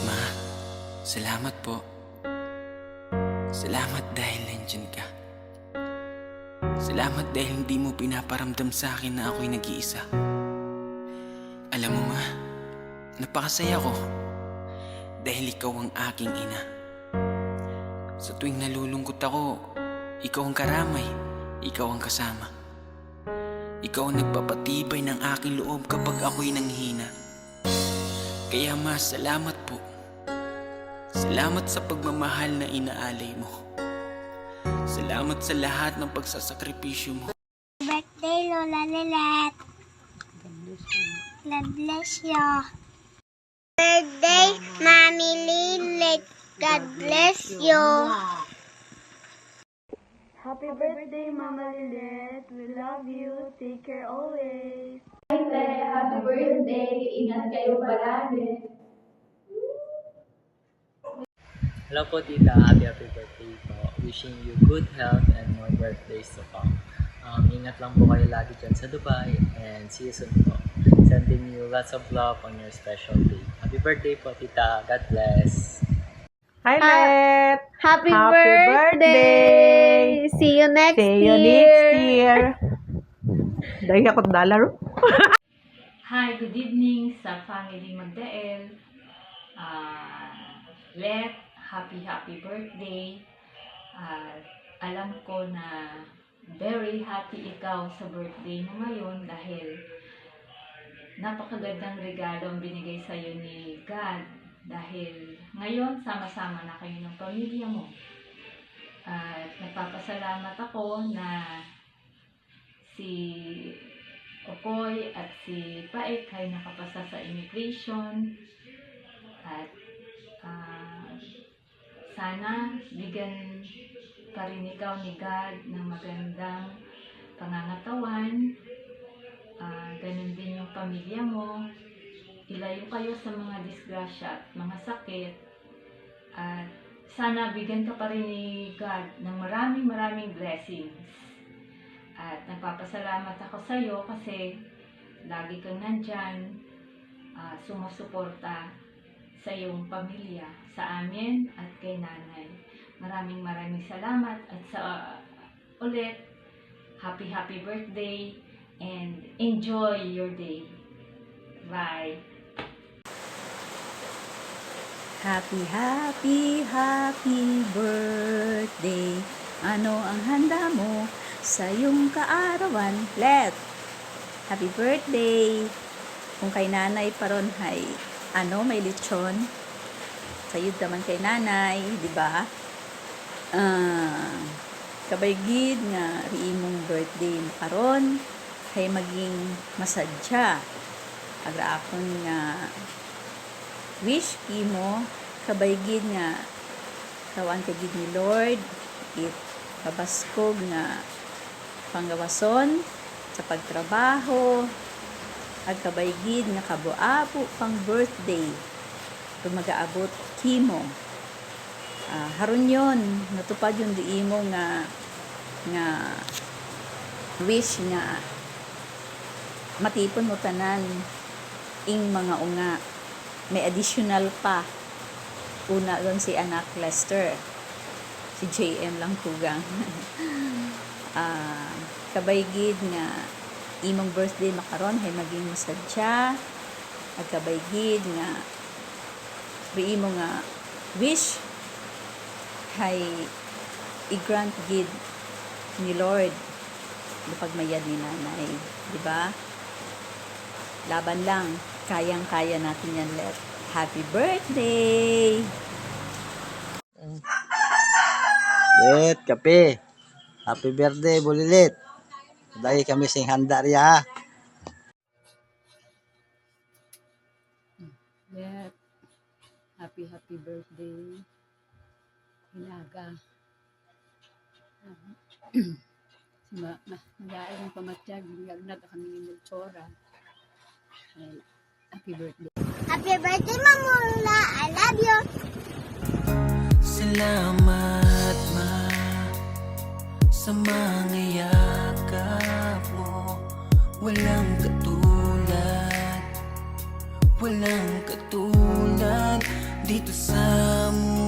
Ma, salamat po. Salamat dahil nandiyan ka. Salamat dahil hindi mo pinaparamdam sa akin na ako'y nag-iisa. Alam mo ma, napakasaya ko dahil ikaw ang aking ina. Sa tuwing nalulungkot ako, ikaw ang karamay, ikaw ang kasama. Ikaw ang nagpapatibay ng aking loob kapag ako'y nanghina. Kaya ma, salamat po. Salamat sa pagmamahal na inaalay mo. Salamat sa lahat ng pagsasakripisyo mo. Birthday, Lola Lilet. God bless you. Birthday, Mommy Lilet. God bless you. Happy birthday, Mama Lilet. We love you. Take care always. Happy birthday. Ingat kayo palagi. Hello po tita, happy birthday po. Wishing you good health and more birthdays to come. Ingat lang po kayo lagi dyan sa Dubai and see you soon po. Sending you lots of love on your special day. Happy birthday po tita, God bless. Hi, Let! Happy birthday! See you next See you next year! Dahil ako dollar. Hi, good evening sa family Magdael. Let, happy birthday. Alam ko na very happy ikaw sa birthday mo ngayon dahil napakagandang regalo ang binigay sa iyo ni God dahil ngayon sama-sama na kayo ng pamilya mo. At nagpapasalamat ako na si Okoy at si Paek ay nakapasa sa immigration at sana bigyan pa rin ikaw ni God ng magandang pangangatawan. Ganun din yung pamilya mo. Ilayo kayo sa mga disgrasya at mga sakit. At sana bigyan ka pa rin ni God ng maraming blessings. At nagpapasalamat ako sa iyo kasi lagi kang nandyan, sumusuporta sa iyong pamilya, sa amin at kay nanay. Maraming salamat at sa ulit, happy birthday and enjoy your day. Bye! Happy birthday. Ano ang handa mo sa iyong kaarawan? Let! Happy birthday! Kung kay nanay paron hay may lechon. Sayod naman kay nanay, di ba? Kabaygid nga riimong birthday mo karon hay maging masadya. Agrakon nga wish mo kabaygid nga kawan ka gid ni Lord it kabaskog nga panggawason sa pagtrabaho ag kabaygid nga kabuabo pang birthday kung mag-aabot kimo. Haron yon natupad yung diimo nga wish nga matipon mo tanan ing mga unga. May additional pa. Una doon si anak Lester, si JM lang kugang. Kabaygid nga imong birthday makaron hay maging masadya at kabaygid nga imo nga wish hay i-grant gid ni Lord kapag mayad ni nanay, di ba? Laban lang, kayang-kaya natin yan, Let. Happy birthday! Let, kape. Happy birthday, Bulilit. Dahil kami sing handa riya. Let, happy birthday. Hinaga. Magaling ang pamatyag. Nagag kami ng tsora. Happy birthday. Happy birthday, Mamula. I love you. Salamat ma sa mga yakap mo. Walang katulad Walang katulad dito sa mundo